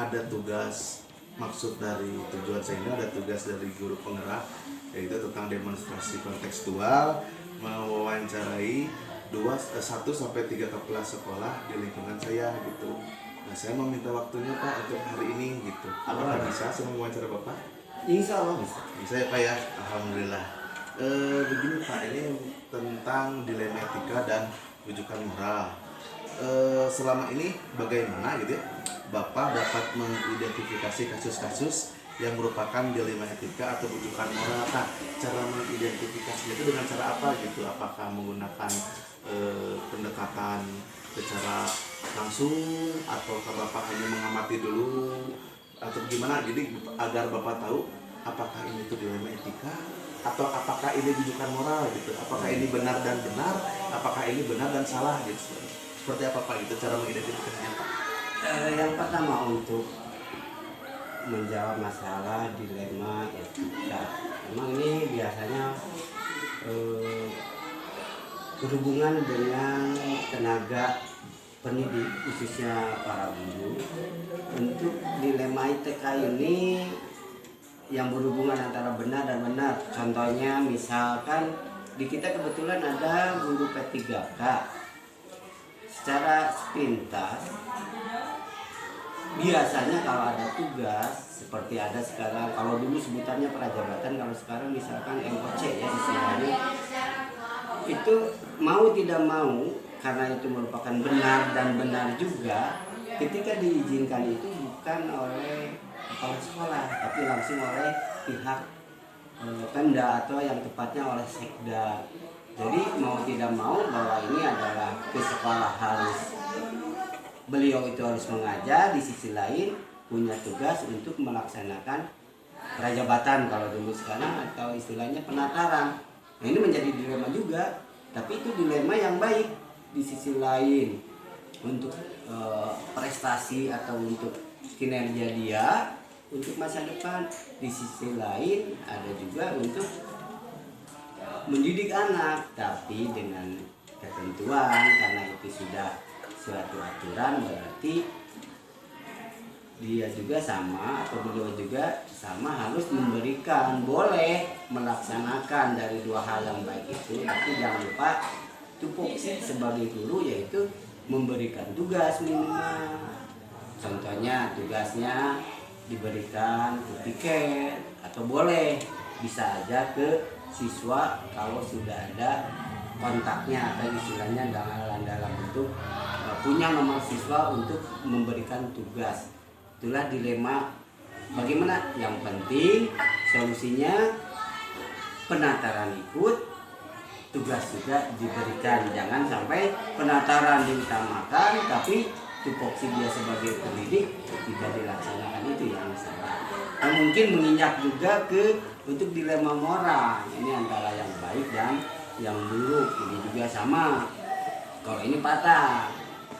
ada tugas, maksud dari tujuan saya ini ada tugas dari guru penggerak, yaitu tentang demonstrasi kontekstual, mewawancarai 1 sampai 3 kepala sekolah di lingkungan saya gitu. Nah, saya meminta waktunya Pak untuk hari ini gitu. Apakah bisa saya mewawancara Bapak? Insya Allah bisa. Bisa ya Pak ya, alhamdulillah. Begini Pak, ini tentang dilema etika dan rujukan moral. Selama ini bagaimana gitu ya, Bapak dapat mengidentifikasi kasus-kasus yang merupakan dilema etika atau rujukan moral. Nah, cara mengidentifikasinya itu dengan cara apa gitu? Apakah menggunakan pendekatan secara langsung atau Bapak hanya mengamati dulu atau gimana? Jadi agar Bapak tahu apakah ini tuh dilema etika atau apakah ini rujukan moral gitu? Apakah ini benar dan benar? Apakah ini benar dan salah gitu? Seperti apa Pak gitu cara mengidentifikasinya Pak? Yang pertama untuk menjawab masalah dilema etika, memang ini biasanya berhubungan dengan tenaga pendidik khususnya para guru. Untuk dilema etika ini yang berhubungan antara benar dan benar. Contohnya misalkan di kita kebetulan ada guru P3K. Secara sepintas biasanya kalau ada tugas seperti ada sekarang, kalau dulu sebutannya prajabatan, kalau sekarang misalkan MOC ya istilahnya, itu mau tidak mau karena itu merupakan benar dan benar juga, ketika diizinkan itu bukan oleh kepala sekolah tapi langsung oleh pihak Pemda atau yang tepatnya oleh Sekda. Jadi mau tidak mau bahwa ini adalah ke sekolah harus, beliau itu harus mengajar, di sisi lain punya tugas untuk melaksanakan prajabatan kalau dulu, sekarang atau istilahnya penataran. Nah, ini menjadi dilema juga, tapi itu dilema yang baik. Di sisi lain untuk prestasi atau untuk kinerja dia untuk masa depan, di sisi lain ada juga untuk mendidik anak, tapi dengan ketentuan, karena itu sudah suatu aturan, berarti dia juga sama atau beliau juga sama harus memberikan, boleh melaksanakan dari dua hal yang baik itu, tapi jangan lupa tupoksi sebagai guru yaitu memberikan tugas minimal. Contohnya tugasnya diberikan ke piket atau boleh bisa aja ke siswa kalau sudah ada kontaknya atau istilahnya dalam bentuk punya nomor siswa untuk memberikan tugas. Itulah dilema bagaimana. Yang penting solusinya penataran ikut, tugas juga diberikan. Jangan sampai penataran diutamakan tapi tupoksi dia sebagai pendidik tidak dilaksanakan, itu yang salah. Nah, mungkin menginjak juga ke untuk dilema moral, ini antara yang baik dan yang buruk. Ini juga sama, kalau ini patah,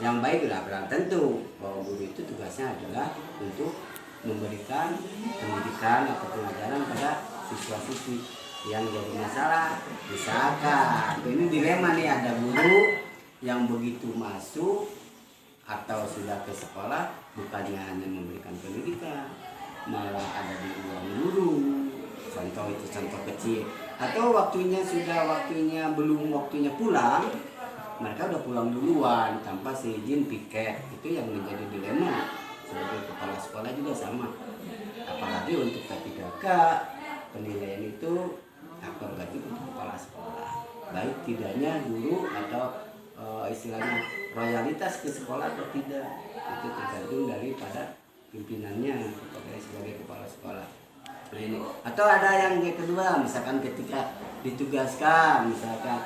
yang baik lah belum tentu bahwa guru itu tugasnya adalah untuk memberikan pendidikan atau pengajaran pada siswa-siswi. Yang jadi masalah misalkan ini dilema nih, ada guru yang begitu masuk atau sudah ke sekolah bukannya hanya memberikan pendidikan, malah ada di ruang guru. Contoh itu contoh kecil, atau waktunya belum waktunya pulang, mereka udah pulang duluan tanpa seizin piket. Itu yang menjadi dilema. Sebagai kepala sekolah juga sama, apalagi untuk P3K penilaian itu hak prerogatif untuk kepala sekolah, baik tidaknya guru atau istilahnya royalitas ke sekolah atau tidak, itu tergantung daripada pimpinannya sebagai kepala sekolah. Nah, ini. Atau ada yang kedua, misalkan ketika ditugaskan, misalkan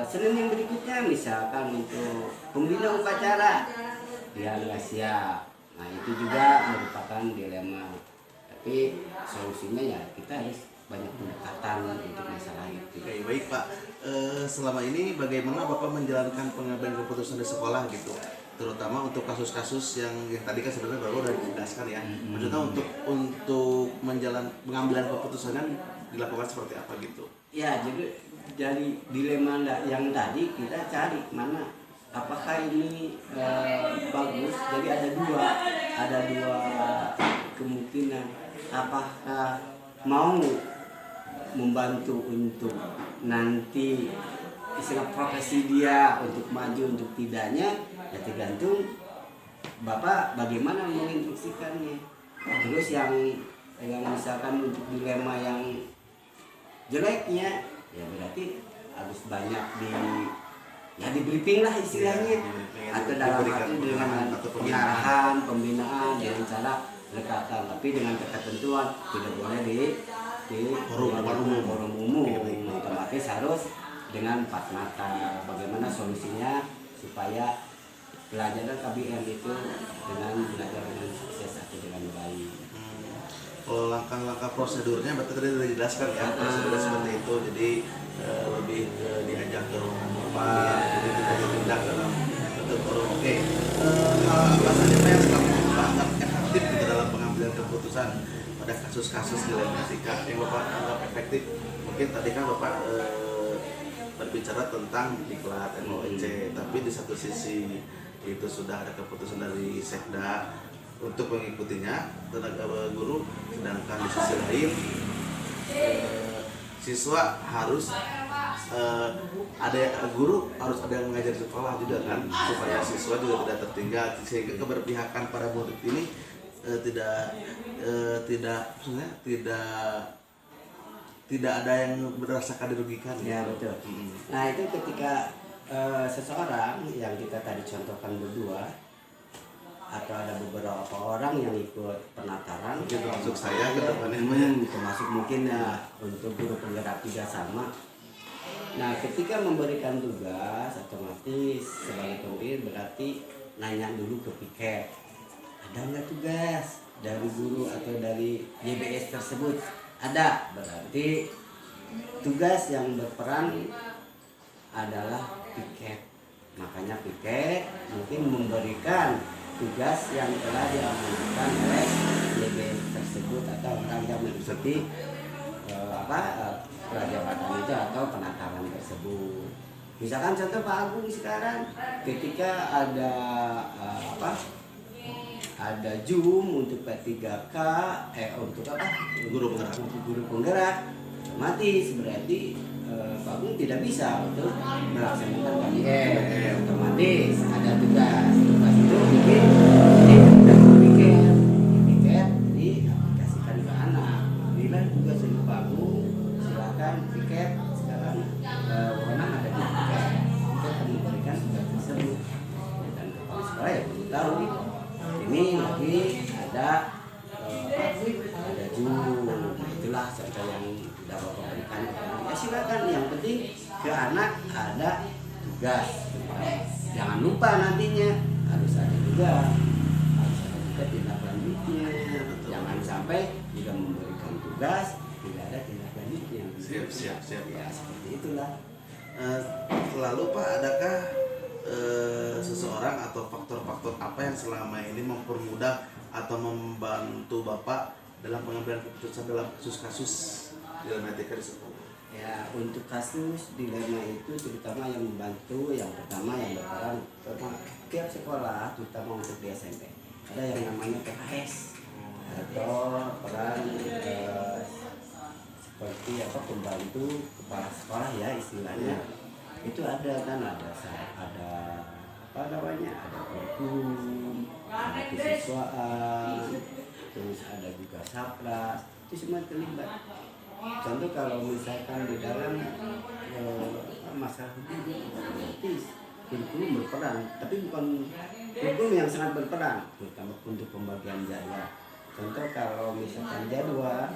Senin yang berikutnya misalkan untuk pembina upacara, dia nggak siap. Nah, itu juga merupakan dilema. Tapi solusinya ya kita harus banyak pendekatan untuk masalah itu. Oke, baik Pak. Selama ini bagaimana Bapak menjalankan pengambilan keputusan di sekolah gitu? Terutama untuk kasus-kasus yang tadi kan sebenarnya Bapak udah dijelaskan ya. Maksudnya untuk pengambilan keputusan kan dilakukan seperti apa gitu? Ya, jadi dari dilema yang tadi kita cari mana apakah ini bagus. Jadi ada dua, ada dua kemungkinan, apakah mau membantu untuk nanti istilah profesi dia untuk maju untuk tidaknya, ya tergantung Bapak bagaimana menginstruksikannya. Terus yang misalkan untuk dilema yang jeleknya, ya berarti harus banyak di briefing lah istilahnya, atau dalam arti dengan pengarahan, pembinaan dengan cara pendekatan, tapi dengan ketentuan tidak boleh di forum umum. Otomatis harus dengan empat mata. Bagaimana solusinya supaya pelajaran KBM itu dengan belajar dengan sukses atau dengan baik. Kalau langkah-langkah prosedurnya berarti tadi sudah dijelaskan ya, prosedurnya seperti itu. Jadi lebih diajak ke ruangan bapak, jadi tidak ditindak dalam bentuk forum. Oke, hal apa saja Pak yang selama dianggap efektif gitu dalam pengambilan keputusan pada kasus-kasus dilematika yang Bapak anggap efektif? Mungkin tadi kan Bapak berbicara tentang diklat MOEC, tapi di satu sisi itu sudah ada keputusan dari Sekda untuk mengikutinya tenaga guru, sedangkan di sisi lain siswa harus ada guru harus ada yang mengajar di sekolah juga kan, supaya siswa juga tidak tertinggal, sehingga keberpihakan pada murid ini tidak ada yang merasakan dirugikan. Ya betul. Nah itu ketika seseorang yang kita tadi contohkan berdua, atau ada beberapa orang yang ikut penataran, termasuk saya ke depannya, termasuk mungkin ya untuk guru penggerak juga sama. Nah ketika memberikan tugas, otomatis sebagai pemimpin berarti nanya dulu ke piket, ada nggak tugas dari guru atau dari YBS tersebut. Ada, berarti tugas yang berperan adalah piket. Makanya piket mungkin memberikan tugas yang telah diamanatkan oleh YBS tersebut atau orang yang mengikuti prajabatan itu atau penataran tersebut. Misalkan contoh Pak Agung sekarang ketika ada ada Zoom untuk P3K untuk guru penggerak, otomatis berarti Pak Agung tidak bisa untuk melaksanakan KBM. Otomatis ada tugas itu mungkin piket diaplikasikan ke anak. Bila tugas dari Pak Agung, silakan piket sekarang wewenang ada di piket akan memberikan tugas tersebut, dan kepala sekolah ya perlu tahu ini lagi ada Zoom. Itulah contoh yang sudah Bapak berikan. Ya silakan, yang penting ke anak ada tugas. Jangan lupa nantinya harus ada juga tindak lanjutnya. Jangan sampai juga memberikan tugas tidak ada tindak lanjutnya. Siap. Ya seperti itulah. Lalu Pak, adakah seseorang atau faktor-faktor apa yang selama ini mempermudah atau membantu Bapak dalam pengambilan keputusan dalam kasus-kasus dilematika di sekolah? Ya, untuk kasus dilema itu terutama yang membantu, yang pertama yang berperan tiap sekolah, terutama untuk di SMP, ada yang namanya PKS atau peran seperti pembantu kepala sekolah ya istilahnya. Itu ada kan, ada ada kurikulum, ada kesiswaan, terus ada juga sapras, itu semua terlibat. Contoh kalau misalkan di dalam masalah hukum, kurikulum berperan, tapi bukan kurikulum yang sangat berperan, terutama untuk pembagian jadwal. Contoh kalau misalkan jadwal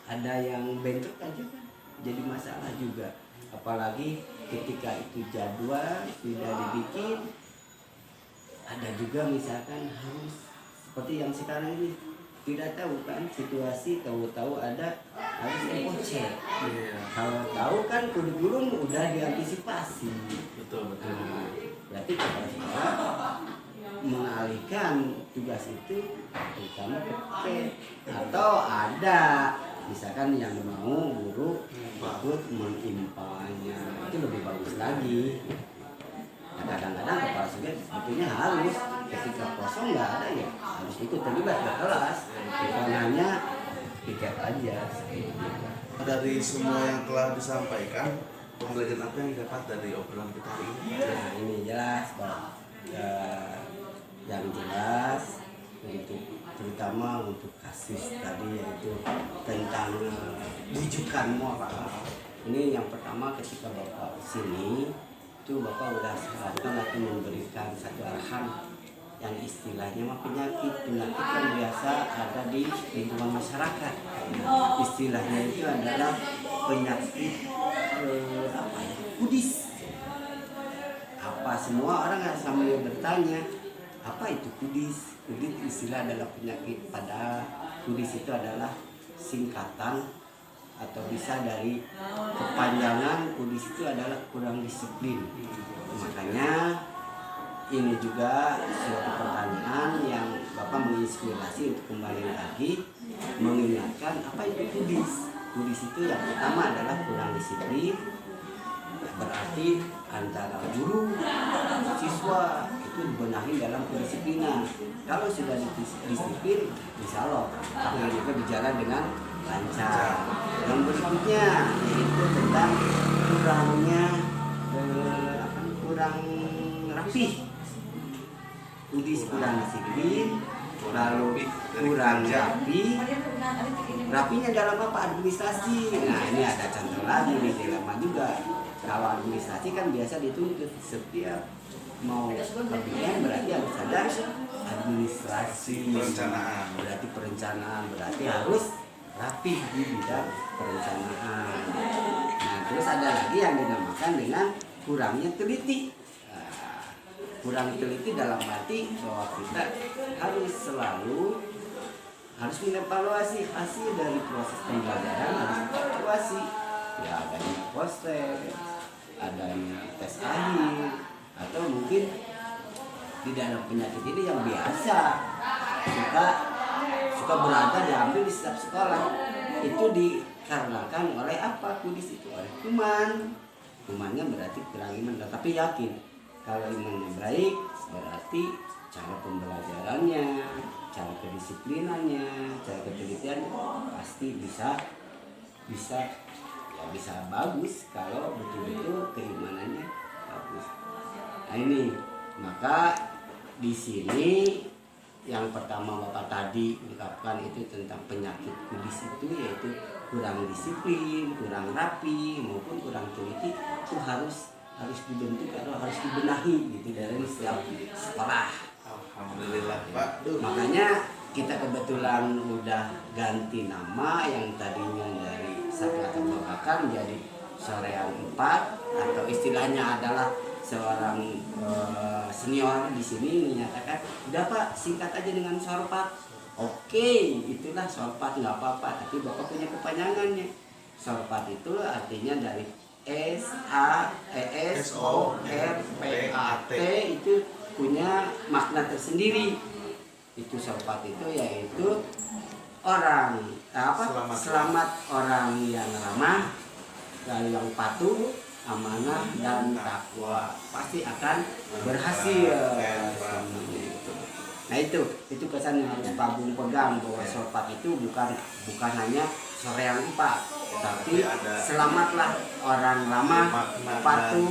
ada yang bentrok aja kan, jadi masalah juga. Apalagi ketika itu jadwal tidak dibikin, ada juga misalkan harus seperti yang sekarang ini tidak tahu kan situasi, tahu-tahu ada harus MOC. Kalau tahu kan kurikulum udah diantisipasi. Betul. Nah, berarti kepala sekolah mengalihkan tugas itu terutama ke P, atau ada misalkan yang mau guru ikut mengimpanya, itu lebih bagus lagi. Nah, kadang-kadang kepala sekolah sebetulnya harus ketika kosong nggak ada ya ikut terlibat ke kelas, bukan hanya piket aja. Dari semua yang telah disampaikan, pembelajaran apa yang didapat dari obrolan kita hari ini? Nah, ini jelas Pak. Yang jelas untuk terutama untuk kasus tadi yaitu tentang bujukan moral. Ini yang pertama ketika Bapak sini itu Bapak udah seharusnya lagi memberikan satu arahan yang istilahnya mah penyakit yang biasa ada di lingkungan masyarakat. Istilahnya itu adalah penyakit kudis. Apa semua orang sambil bertanya apa itu kudis? Kudis istilah adalah penyakit, padahal kudis itu adalah singkatan atau bisa dari kepanjangan kudis itu adalah kurang disiplin. Makanya ini juga suatu pertanyaan yang Bapak menginspirasi untuk kembali lagi mengingatkan apa itu kudis. Kudis itu yang pertama adalah kurang disiplin, berarti antara guru siswa itu dibenahi dalam kedisiplinan. Kalau sudah disiplin, insya Allah akan juga berjalan dengan lancar. Yang berikutnya yaitu tentang kurang rapih. Kudis kurang disiplin, lalu kurang rapi. Rapinya dalam apa? Administrasi. Nah ini ada contoh lagi nih, dilema juga. Kalau administrasi kan biasa dituntut setiap mau KPM berarti harus ada administrasi, Perencanaan. berarti perencanaan, berarti harus rapi di bidang perencanaan. Nah terus ada lagi yang dinamakan dengan kurangnya teliti. Kurang teliti dalam arti bahwa kita harus selalu mengevaluasi hasil dari proses pembelajaran, harus evaluasi ya adanya proses, adanya tes akhir, atau mungkin di dalam penyakit ini yang biasa suka berada diambil di setiap sekolah itu dikarenakan oleh apa? Kudis itu oleh kumannya berarti kurang iman, tapi yakin kalau imannya baik berarti cara pembelajarannya, cara kedisiplinannya, cara ketelitiannya pasti bisa bagus kalau betul-betul keimanannya bagus. Nah ini maka di sini yang pertama Bapak tadi ungkapkan itu tentang penyakit kudis itu yaitu kurang disiplin, kurang rapi maupun kurang teliti itu harus dibentuk atau harus dibenahi gitu dari setiap sekolah. Alhamdulillah Pak. Makanya kita kebetulan udah ganti nama yang tadinya dari Saklatul Babakan menjadi Soreang 4 atau istilahnya adalah seorang senior di sini menyatakan udah Pak singkat aja dengan Sorpat. Oke, itulah Sorpat nggak apa-apa, tapi Bapak punya kepanjangannya. Sorpat itu artinya dari SAESORPAT itu punya makna tersendiri. Itu Sorpat itu yaitu selamat orang yang ramah, yang patuh, amanah dan takwa pasti akan berhasil. Nah itu kesan yang harus Pak Bung pegang bahwa Sorpat itu bukan hanya Soreang 4, tapi selamatlah orang ramah, patuh,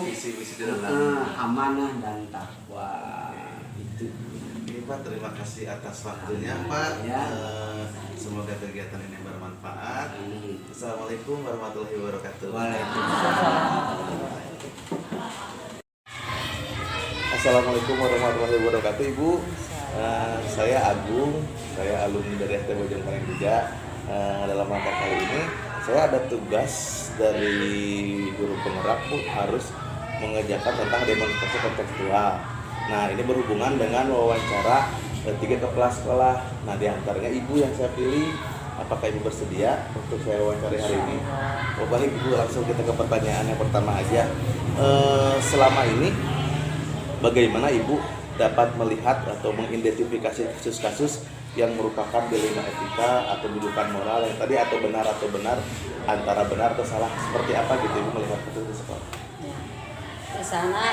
amanah dan takwa. Itu. Pak, terima kasih atas waktunya Pak. Ya. Semoga kegiatan ini bermanfaat. Assalamualaikum warahmatullahi wabarakatuh. Assalamualaikum warahmatullahi wabarakatuh Ibu. Saya Agung, saya alumni dari ST Bojongkoneng juga. Dalam rangka kali ini saya ada tugas dari guru penggerak harus mengerjakan tentang demonstrasi kontekstual. Nah ini berhubungan dengan wawancara 3 kepala sekolah. Nah diantaranya Ibu yang saya pilih. Apakah Ibu bersedia untuk saya wawancari hari ini? Oh baik Ibu, langsung kita ke pertanyaan yang pertama aja. Selama ini bagaimana Ibu dapat melihat atau mengidentifikasi kasus-kasus yang merupakan dilema etika atau bujukan moral yang tadi atau benar, antara benar atau salah, seperti apa gitu Ibu melihat kasus di sekolah? ke sana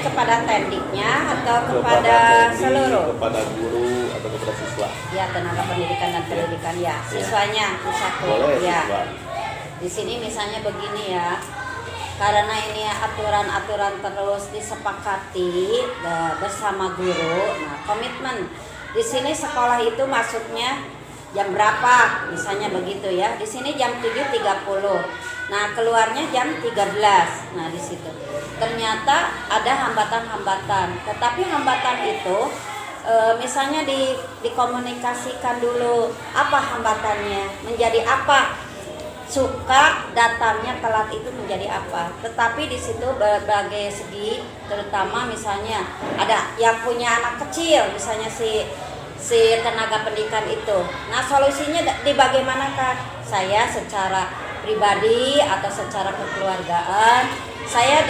kepada tendiknya atau kepada teknik, seluruh kepada guru atau kepada siswa. ya tenaga pendidikan dan pendidikan ya siswanya satu Boleh ya. siswa. Di sini misalnya begini ya, karena ini aturan-aturan terus disepakati bersama guru. Nah, komitmen di sini sekolah itu masuknya jam berapa? Misalnya begitu ya. Di sini jam 7.30. Nah, keluarnya jam 13. Nah, di situ. Ternyata ada hambatan-hambatan. Tetapi hambatan itu misalnya dikomunikasikan dulu apa hambatannya, menjadi apa? Suka datangnya telat itu menjadi apa, tetapi di situ berbagai segi, terutama misalnya ada yang punya anak kecil, misalnya si tenaga pendidikan itu. Nah, solusinya bagaimanakah? Saya secara pribadi atau secara kekeluargaan, saya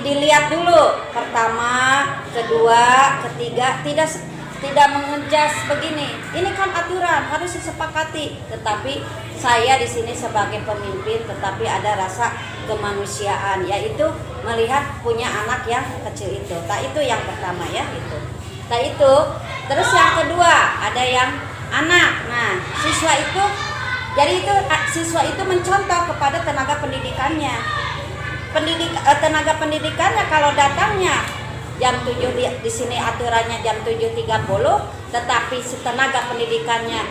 dilihat dulu, pertama, kedua, ketiga, tidak mengejas begini. Ini kan aturan harus disepakati. Tetapi saya di sini sebagai pemimpin, tetapi ada rasa kemanusiaan, yaitu melihat punya anak yang kecil itu. Nah, itu yang pertama ya itu. Nah, itu. Terus yang kedua ada yang anak. Nah, siswa itu, jadi itu siswa itu mencontoh kepada tenaga pendidikannya. Tenaga pendidikannya kalau datangnya jam 7 di sini aturannya jam 7.30, tetapi si tenaga pendidikannya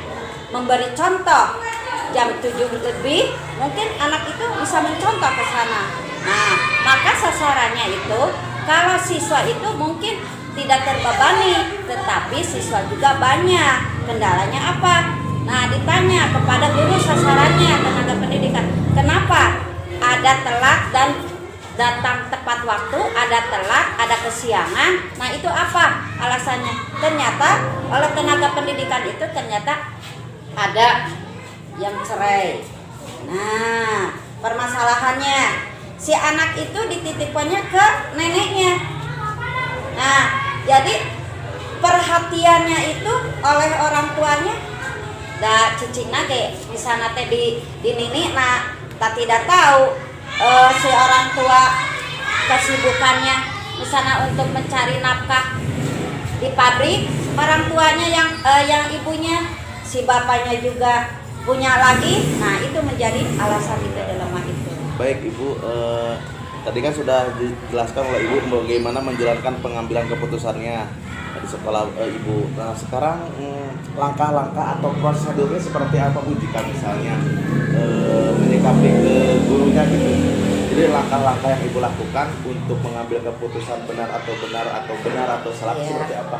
memberi contoh jam 7 lebih, mungkin anak itu bisa mencontoh ke sana. Nah, maka sasarannya itu kalau siswa itu mungkin tidak terbebani, tetapi siswa juga banyak. Kendalanya apa? Nah, ditanya kepada guru sasarannya tenaga pendidikan, kenapa ada telat dan datang tepat waktu, ada telat, ada kesiangan. Nah, itu apa alasannya? Ternyata oleh tenaga pendidikan itu ternyata ada yang cerai. Nah, permasalahannya si anak itu dititipkannya ke neneknya. Nah, jadi perhatiannya itu oleh orang tuanya da cicingna ge di sana teh di nini, nah tak tidak tahu si orang tua kesibukannya misalnya untuk mencari nafkah di pabrik, orang tuanya yang ibunya, si bapaknya juga punya lagi. Nah, itu menjadi alasan itu dalam hal itu. Baik Ibu, tadi kan sudah dijelaskan oleh Ibu bagaimana menjalankan pengambilan keputusannya di sekolah Ibu. Nah, sekarang langkah-langkah atau prosedurnya seperti apa Bu jika misalnya menyikapi ke gurunya gitu? Jadi langkah-langkah yang Ibu lakukan untuk mengambil keputusan benar atau salah seperti apa?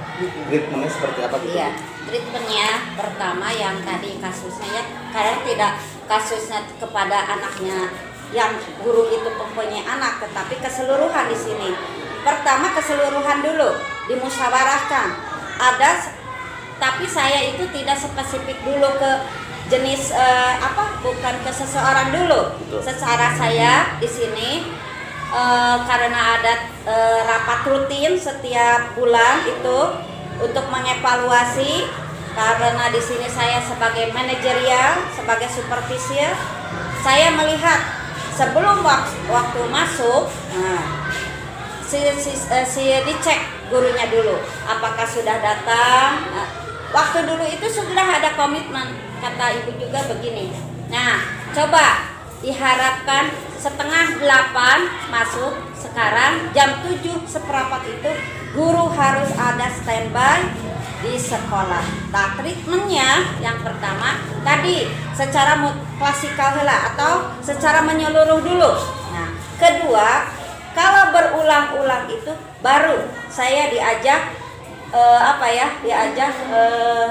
Treatmentnya seperti apa gitu? Iya, treatmentnya pertama yang tadi kasusnya ya, karena tidak kasusnya kepada anaknya yang guru itu mempunyai anak, tetapi keseluruhan di sini. Pertama keseluruhan dulu dimusyawarahkan. Tapi saya itu tidak spesifik dulu ke jenis bukan ke seseorang dulu. Betul. Secara saya di sini karena ada rapat rutin setiap bulan itu untuk mengevaluasi, karena di sini saya sebagai manajerial, sebagai supervisor, saya melihat sebelum waktu masuk, si dicek gurunya dulu apakah sudah datang. Waktu dulu itu sudah ada komitmen, kata ibu juga begini. Nah, coba diharapkan 7:30 masuk, sekarang jam 7:15 itu guru harus ada standby di sekolah. Nah, treatmentnya yang pertama tadi secara klasikal atau secara menyeluruh dulu. Nah, kedua, kalau berulang-ulang itu baru saya diajak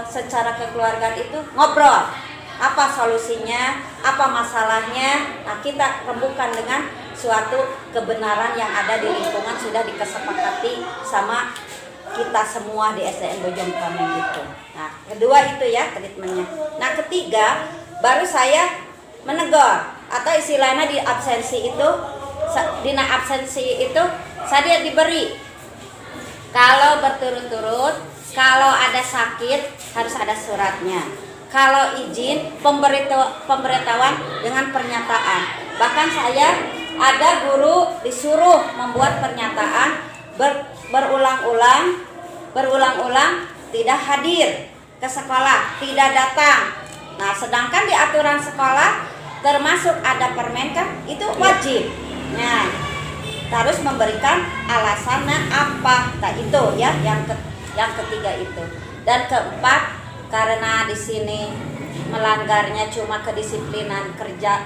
secara kekeluargaan itu ngobrol. Apa solusinya, apa masalahnya. Nah, kita rembukan dengan suatu kebenaran yang ada di lingkungan sudah dikesepakati sama kita semua di SDN Bojong Komeng gitu. Nah, kedua itu ya treatmentnya. Nah, ketiga baru saya menegur atau istilahnya di absensi itu, saya diberi. Kalau berturut-turut, kalau ada sakit harus ada suratnya. Kalau izin pemberitahuan dengan pernyataan. Bahkan saya ada guru disuruh membuat pernyataan berulang-ulang tidak hadir ke sekolah, tidak datang. Nah, sedangkan di aturan sekolah termasuk ada permen kan itu wajib. Nah, harus memberikan alasannya apa. Nah, itu ya yang ketiga itu. Dan keempat, karena di sini melanggarnya cuma kedisiplinan kerja,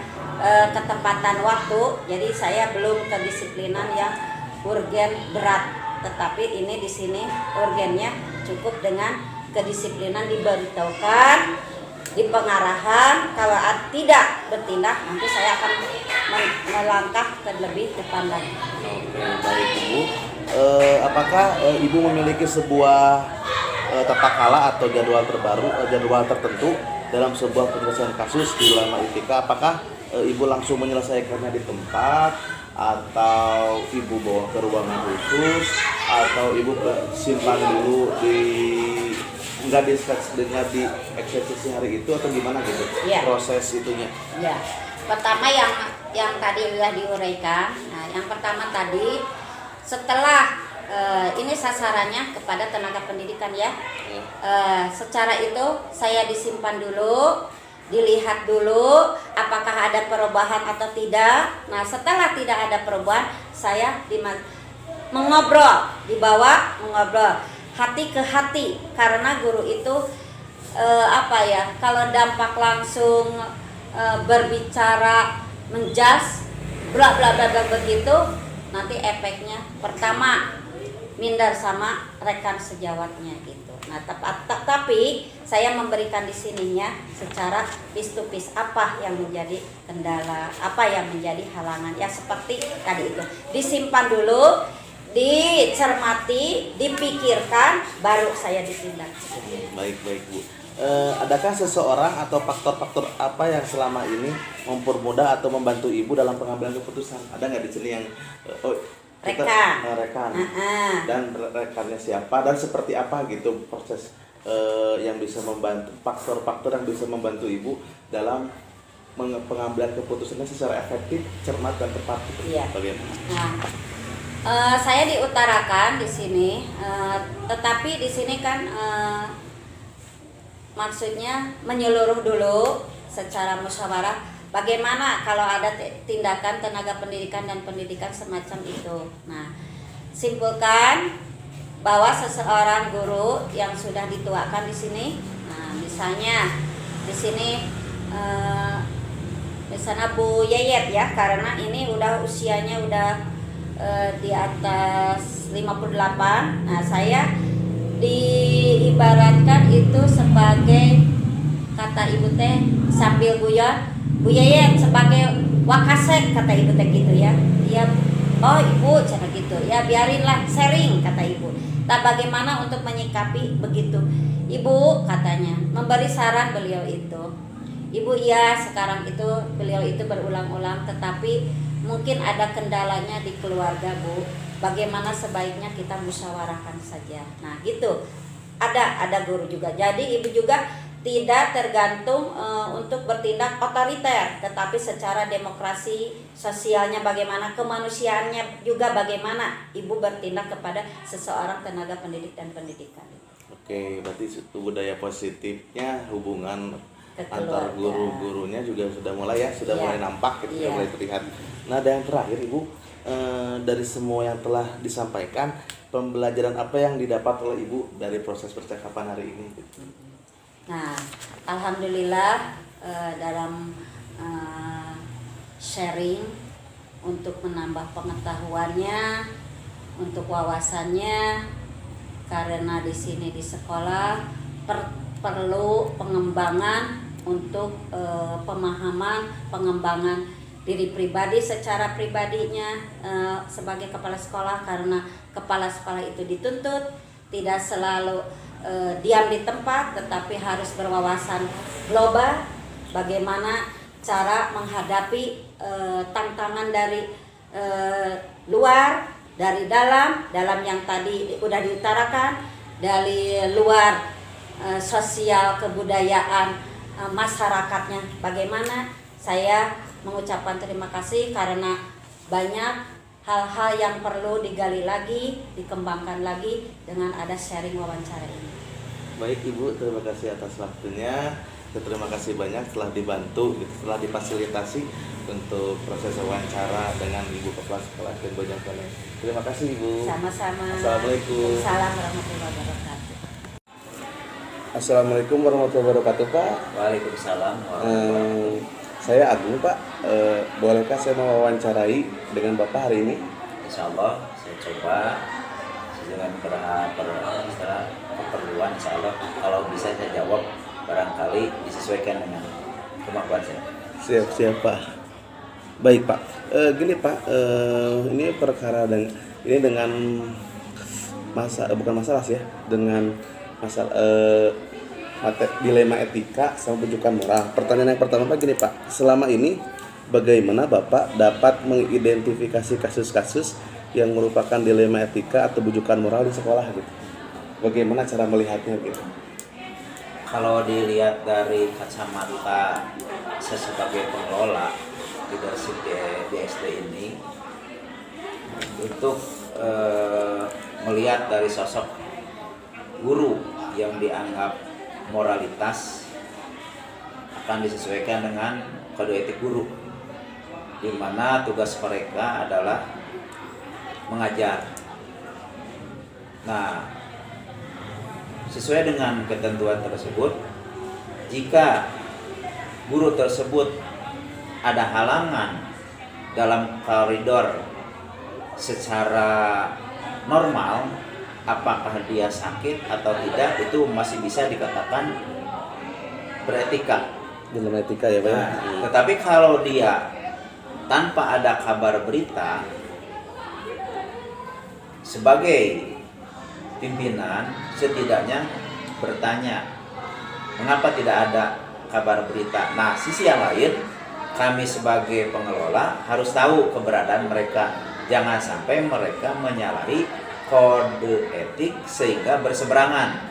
ketepatan waktu, jadi saya belum kedisiplinan yang urgen berat, tetapi ini di sini urgennya cukup dengan kedisiplinan diberitahukan, di pengarahan, kalau tidak bertindak nanti saya akan melangkah ke lebih depan lagi. Oke, baik Ibu. Apakah Ibu memiliki sebuah tata kala atau jadwal tertentu dalam sebuah penyelesaian kasus di Lema ITK? Apakah Ibu langsung menyelesaikannya di tempat, atau Ibu bawa ke ruangan khusus, atau Ibu simpan dulu nggak di eksekusi hari itu, atau gimana gitu Ya. proses itunya? Ya, pertama yang tadi sudah diuraikan. Nah, yang pertama tadi setelah ini sasarannya kepada tenaga pendidikan ya. Secara itu saya disimpan dulu, dilihat dulu apakah ada perubahan atau tidak. Nah, setelah tidak ada perubahan, saya mengobrol, dibawa mengobrol hati ke hati, karena guru itu kalau dampak langsung berbicara menjas bla bla bla bla begitu, nanti efeknya pertama minder sama rekan sejawatnya gitu. Nah, tapi saya memberikan di sininya secara piece to piece apa yang menjadi kendala, apa yang menjadi halangan. Ya seperti tadi itu. Disimpan dulu, dicermati, dipikirkan, baru saya ditindak. Baik Bu. Adakah seseorang atau faktor-faktor apa yang selama ini mempermudah atau membantu Ibu dalam pengambilan keputusan? Ada nggak di sini yang rekan dan rekannya siapa dan seperti apa gitu proses yang bisa membantu, faktor-faktor yang bisa membantu Ibu dalam pengambilan keputusannya secara efektif, cermat dan tepat gitu. Iya. Bagaimana? Nah, saya diutarakan di sini, tetapi di sini kan maksudnya menyeluruh dulu secara musyawarah. Bagaimana kalau ada tindakan tenaga pendidikan dan pendidikan semacam itu? Nah, simpulkan bahwa seseorang guru yang sudah dituakan di sini, nah misalnya di sini misalnya Bu Yeyet ya, karena ini udah usianya udah di atas 58. Nah, saya diibaratkan itu sebagai, kata Ibu teh sambil guyon, Bu Yeyet sebagai wakasek, kata Ibu teh gitu ya. Dia, oh Ibu cara gitu ya, biarinlah sharing, kata Ibu. Nah, bagaimana untuk menyikapi begitu? Ibu katanya memberi saran beliau itu. Ibu iya, sekarang itu beliau itu berulang-ulang, tetapi mungkin ada kendalanya di keluarga Bu. Bagaimana sebaiknya kita musyawarahkan saja. Nah gitu. Ada guru juga. Jadi Ibu juga tidak tergantung untuk bertindak otoriter, tetapi secara demokrasi sosialnya bagaimana, kemanusiaannya juga bagaimana Ibu bertindak kepada seseorang tenaga pendidik dan pendidikan. Oke, berarti itu budaya positifnya hubungan antar Kekeluarga. guru-gurunya juga sudah mulai ya, sudah Iya. mulai nampak gitu, Iya. sudah mulai terlihat. Nah, dan yang terakhir Ibu, dari semua yang telah disampaikan, pembelajaran apa yang didapat oleh Ibu dari proses percakapan hari ini? Nah, alhamdulillah dalam sharing untuk menambah pengetahuannya, untuk wawasannya, karena di sini di sekolah perlu pengembangan untuk pemahaman, pengembangan diri pribadi secara pribadinya sebagai kepala sekolah, karena kepala sekolah itu dituntut tidak selalu diam di tempat, tetapi harus berwawasan global, bagaimana cara menghadapi tantangan dari luar, dari dalam yang tadi udah diutarakan, dari luar sosial kebudayaan masyarakatnya bagaimana. Saya mengucapkan terima kasih karena banyak hal-hal yang perlu digali lagi, dikembangkan lagi dengan ada sharing wawancara ini. Baik Ibu, terima kasih atas waktunya. Terima kasih banyak telah dibantu, telah difasilitasi untuk proses wawancara dengan Ibu Kepala Sekolah SD Bojongkoneng. Terima kasih Ibu. Sama-sama. Assalamualaikum. Waalaikumsalam warahmatullahi wabarakatuh. Assalamualaikum warahmatullahi wabarakatuh Pak. Waalaikumsalam. Saya Agung Pak. Bolehkah saya mewawancarai dengan Bapak hari ini? Insya Allah saya coba dengan keperluan, insya Allah kalau bisa saya jawab barangkali disesuaikan dengan kemampuan saya. Siap Pak. Baik Pak. Gini Pak, ini perkara dengan bukan masalah sih ya, dengan masalah dilema etika sama rujukan moral. Pertanyaan yang pertama Pak gini Pak, selama ini bagaimana Bapak dapat mengidentifikasi kasus-kasus yang merupakan dilema etika atau rujukan moral di sekolah gitu? Bagaimana cara melihatnya gitu? Kalau dilihat dari kacamata saya sebagai pengelola leadership di SD ini, untuk melihat dari sosok guru yang dianggap moralitas akan disesuaikan dengan kode etik guru, di mana tugas mereka adalah mengajar. Nah, sesuai dengan ketentuan tersebut, jika guru tersebut ada halangan dalam koridor secara normal, apakah dia sakit atau tidak, itu masih bisa dikatakan beretika. Dilema etika ya Pak. Nah, tetapi kalau dia tanpa ada kabar berita, sebagai pimpinan setidaknya bertanya, mengapa tidak ada kabar berita? Nah, sisi yang lain, kami sebagai pengelola harus tahu keberadaan mereka. Jangan sampai mereka menyalahi kode etik sehingga berseberangan.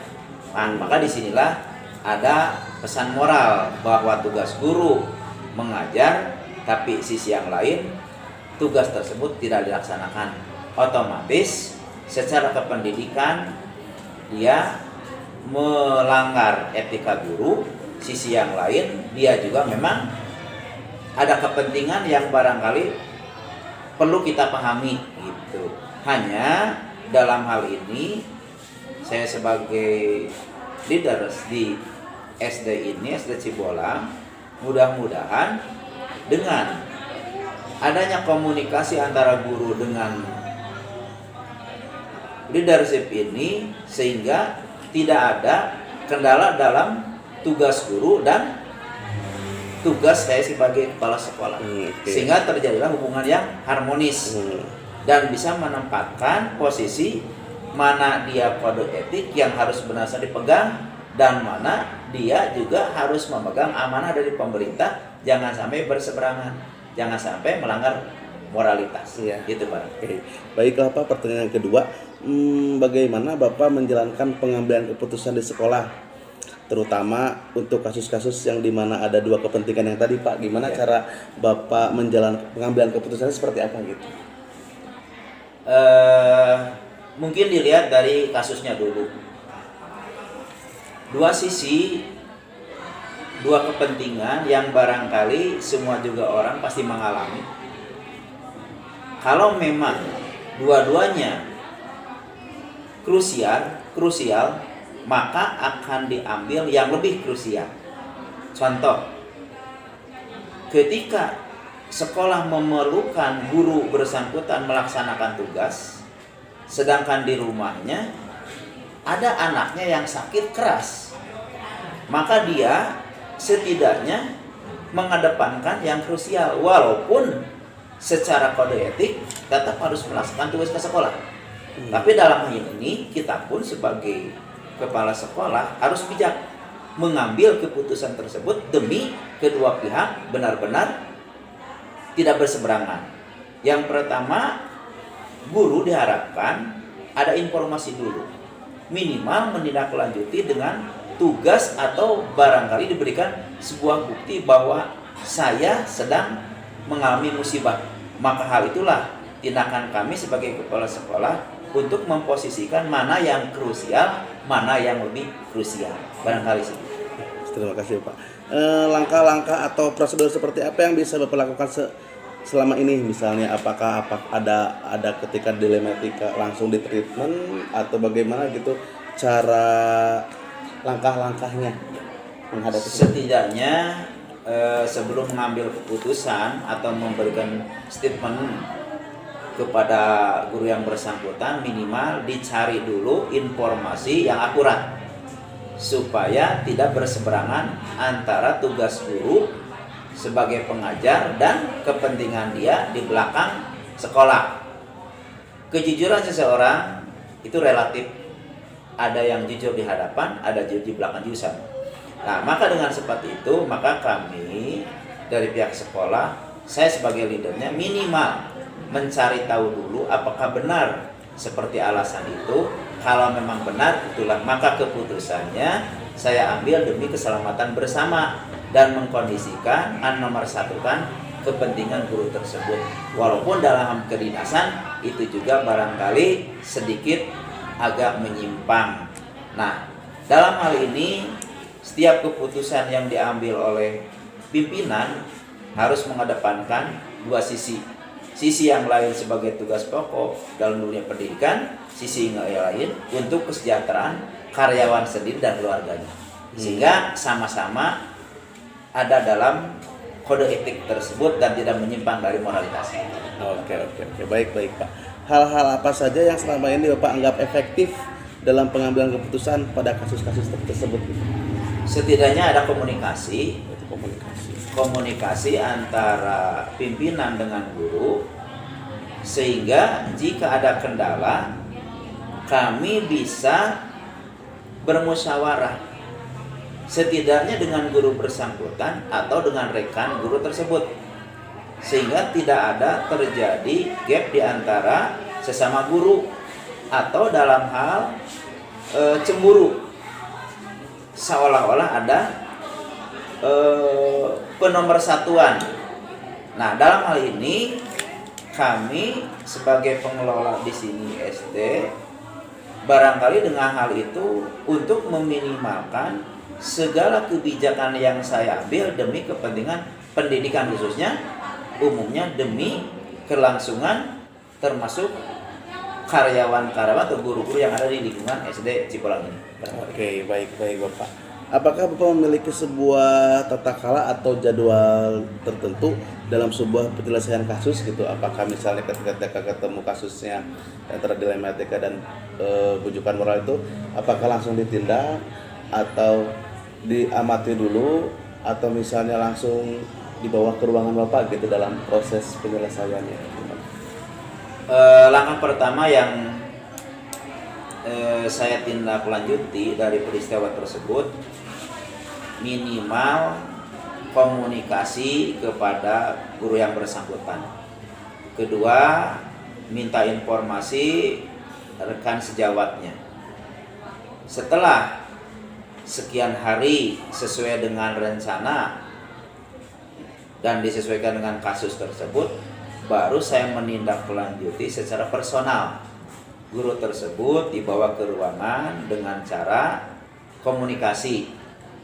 Nah, maka disinilah ada pesan moral bahwa tugas guru mengajar, tapi sisi yang lain tugas tersebut tidak dilaksanakan. Otomatis secara kependidikan dia melanggar etika guru. Sisi yang lain dia juga memang ada kepentingan yang barangkali perlu kita pahami gitu. Hanya dalam hal ini saya sebagai leaders di SD ini, SD Cibolang, mudah-mudahan dengan adanya komunikasi antara guru dengan leadership ini, sehingga tidak ada kendala dalam tugas guru dan tugas saya sebagai kepala sekolah. Sehingga terjadilah hubungan yang harmonis dan bisa menempatkan posisi mana dia kode etik yang harus benar-benar dipegang dan mana dia juga harus memegang amanah dari pemerintah. Jangan sampai berseberangan, jangan sampai melanggar moralitas. Iya. Gitu Pak. Oke. Baiklah Pak, pertanyaan yang kedua, bagaimana Bapak menjalankan pengambilan keputusan di sekolah, terutama untuk kasus-kasus yang dimana ada dua kepentingan yang tadi Pak? Gimana cara Bapak menjalankan pengambilan keputusannya seperti apa gitu? Mungkin dilihat dari kasusnya dulu. Dua sisi, dua kepentingan yang barangkali semua juga orang pasti mengalami. Kalau memang dua-duanya krusial, maka akan diambil yang lebih krusial. Contoh, ketika sekolah memerlukan guru bersangkutan melaksanakan tugas, sedangkan di rumahnya ada anaknya yang sakit keras, maka dia setidaknya mengedepankan yang krusial, walaupun secara kode etik tetap harus melaksanakan tugas ke sekolah. Tapi dalam hal ini kita pun sebagai kepala sekolah harus bijak mengambil keputusan tersebut demi kedua pihak benar-benar tidak berseberangan. Yang pertama, guru diharapkan ada informasi dulu, minimal menindaklanjuti dengan tugas atau barangkali diberikan sebuah bukti bahwa saya sedang mengalami musibah. Maka hal itulah tindakan kami sebagai kepala sekolah untuk memposisikan mana yang krusial, mana yang lebih krusial. Barangkali sih. Terima kasih Pak. Langkah-langkah atau prosedur seperti apa yang bisa Bapak lakukan selama ini? Misalnya apakah ada ketika dilematika langsung di treatment atau bagaimana gitu cara langkah-langkahnya menghadapi Setidaknya sebelum mengambil keputusan atau memberikan statement kepada guru yang bersangkutan, minimal dicari dulu informasi yang akurat supaya tidak berseberangan antara tugas guru sebagai pengajar dan kepentingan dia di belakang sekolah. Kejujuran seseorang itu relatif. Ada yang jujur di hadapan, ada jujur di belakang jurusan. Nah, maka dengan seperti itu, maka kami dari pihak sekolah, saya sebagai leadernya minimal mencari tahu dulu apakah benar seperti alasan itu. Kalau memang benar, itulah maka keputusannya saya ambil demi keselamatan bersama dan mengkondisikan nomor satukan kepentingan guru tersebut. Walaupun dalam kedinasan itu juga barangkali sedikit agak menyimpang. Nah, dalam hal ini setiap keputusan yang diambil oleh pimpinan harus mengedepankan dua sisi. Sisi yang lain sebagai tugas pokok dalam dunia pendidikan, sisi yang lain untuk kesejahteraan karyawan sendiri dan keluarganya. Sehingga sama-sama ada dalam kode etik tersebut dan tidak menyimpang dari moralitas. Oke, baik Pak. Hal-hal apa saja yang selama ini Bapak anggap efektif dalam pengambilan keputusan pada kasus-kasus tersebut? Setidaknya ada komunikasi antara pimpinan dengan guru, sehingga jika ada kendala kami bisa bermusyawarah setidaknya dengan guru bersangkutan atau dengan rekan guru tersebut, sehingga tidak ada terjadi gap di antara sesama guru atau dalam hal cemburu, seolah-olah ada penomorsatuan. Nah, dalam hal ini kami sebagai pengelola di sini SD barangkali dengan hal itu untuk meminimalkan segala kebijakan yang saya ambil demi kepentingan pendidikan, khususnya umumnya demi kelangsungan termasuk karyawan-karyawan atau guru-guru yang ada di lingkungan SD Cipolang ini. Oke, baik Bapak. Apakah Bapak memiliki sebuah tata cara atau jadwal tertentu dalam sebuah penyelesaian kasus gitu? Apakah misalnya ketika ketemu kasusnya antara dilematika dan bujukan moral itu, apakah langsung ditindak atau diamati dulu atau misalnya langsung dibawa ke ruangan Bapak gitu dalam proses penyelesaiannya? Langkah pertama yang saya tindak lanjuti dari peristiwa tersebut, minimal komunikasi kepada guru yang bersangkutan. Kedua, minta informasi rekan sejawatnya. Setelah sekian hari sesuai dengan rencana dan disesuaikan dengan kasus tersebut, baru saya menindaklanjuti secara personal. Guru tersebut dibawa ke ruangan dengan cara komunikasi,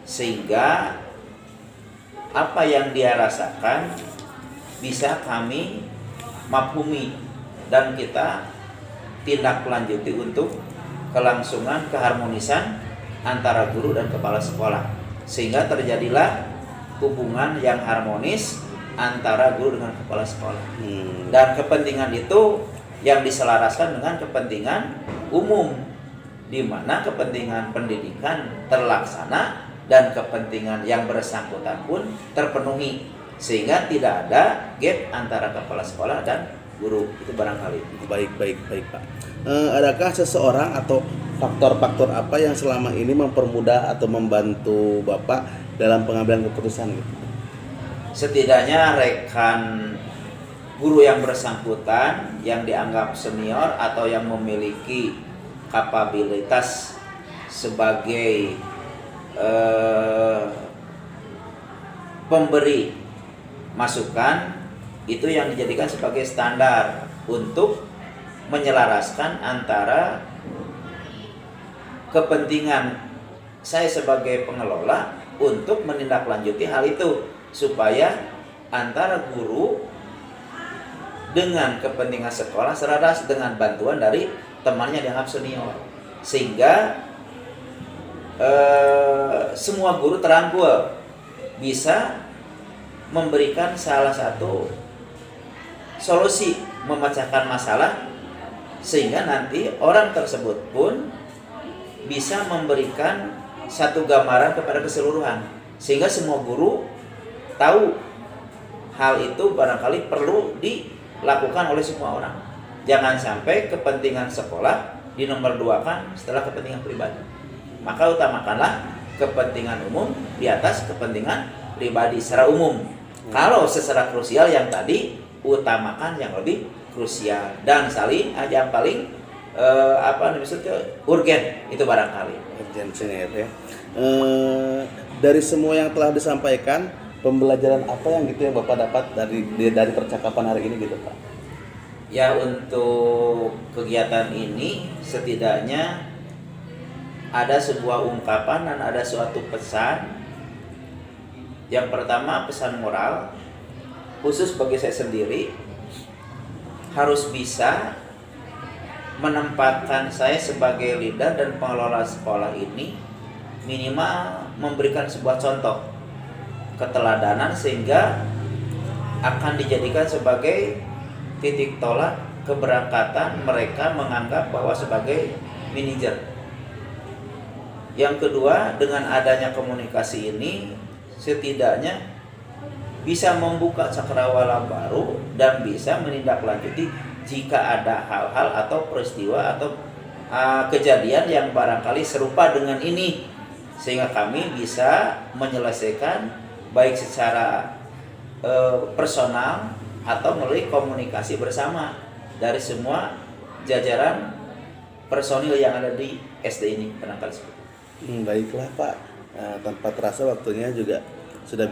sehingga apa yang dia rasakan bisa kami mafhumi dan kita tindak lanjuti untuk kelangsungan keharmonisan antara guru dan kepala sekolah, sehingga terjadilah hubungan yang harmonis antara guru dengan kepala sekolah. Dan kepentingan itu yang diselaraskan dengan kepentingan umum, di mana kepentingan pendidikan terlaksana dan kepentingan yang bersangkutan pun terpenuhi, sehingga tidak ada gap antara kepala sekolah dan guru. Itu barangkali. Baik Pak. Adakah seseorang atau faktor-faktor apa yang selama ini mempermudah atau membantu Bapak dalam pengambilan keputusan gitu? Setidaknya rekan guru yang bersangkutan yang dianggap senior atau yang memiliki kapabilitas sebagai pemberi masukan itu yang dijadikan sebagai standar untuk menyelaraskan antara kepentingan saya sebagai pengelola untuk menindaklanjuti hal itu supaya antara guru dengan kepentingan sekolah selaras dengan bantuan dari temannya dianggap senior, sehingga semua guru terangkul bisa memberikan salah satu solusi memecahkan masalah, sehingga nanti orang tersebut pun bisa memberikan satu gambaran kepada keseluruhan, sehingga semua guru tahu hal itu barangkali perlu dilakukan oleh semua orang. Jangan sampai kepentingan sekolah dinomor duakan setelah kepentingan pribadi. Maka utamakanlah kepentingan umum di atas kepentingan pribadi secara umum. Kalau secara krusial yang tadi, utamakan yang lebih krusial dan saling yang paling urgen itu barangkali. Urgensinya ya. Dari semua yang telah disampaikan, pembelajaran apa yang gitu yang Bapak dapat dari percakapan hari ini gitu Pak? Ya, untuk kegiatan ini setidaknya ada sebuah ungkapan dan ada suatu pesan. Yang pertama, pesan moral khusus bagi saya sendiri, harus bisa menempatkan saya sebagai leader dan pengelola sekolah ini minimal memberikan sebuah contoh keteladanan, sehingga akan dijadikan sebagai titik tolak keberangkatan mereka menganggap bahwa sebagai manajer. Yang kedua, dengan adanya komunikasi ini setidaknya bisa membuka cakrawala baru dan bisa menindaklanjuti jika ada hal-hal atau peristiwa atau kejadian yang barangkali serupa dengan ini, sehingga kami bisa menyelesaikan baik secara personal atau melalui komunikasi bersama dari semua jajaran personil yang ada di SD ini barangkali seperti itu. Baiklah Pak, tanpa terasa waktunya juga sudah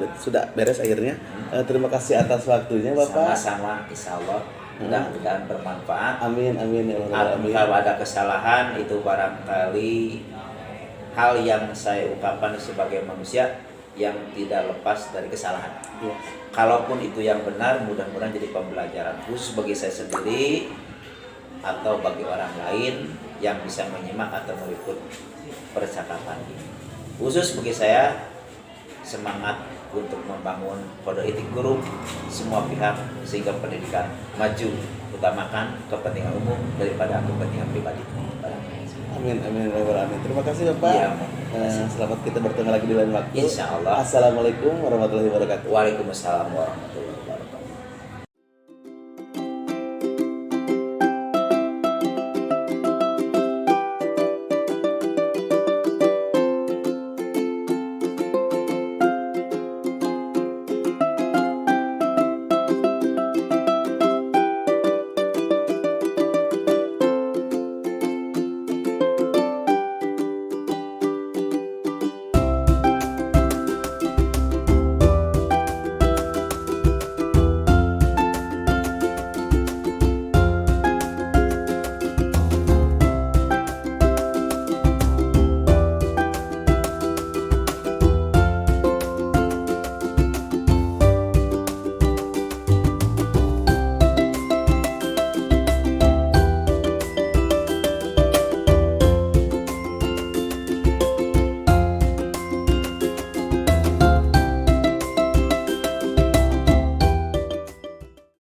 beres akhirnya. Terima kasih atas waktunya Bapak. Sama-sama, insya Allah mudah-mudahan bermanfaat. Amin amin ya Allah. Amin. Kalau ada kesalahan itu barangkali hal yang saya ungkapkan sebagai manusia yang tidak lepas dari kesalahan. Ya. Kalaupun itu yang benar, mudah-mudahan jadi pembelajaran khusus bagi saya sendiri atau bagi orang lain yang bisa menyimak atau meliput percakapan ini. Khusus bagi saya, semangat untuk membangun kode etik guru semua pihak sehingga pendidikan maju, utamakan kepentingan umum daripada kepentingan pribadi. Amin amin amin. Terima kasih Bapak. Ya, selamat kita bertemu lagi di lain waktu. Insya Allah. Assalamualaikum warahmatullahi wabarakatuh. Waalaikumsalam warahmatullahi wabarakatuh.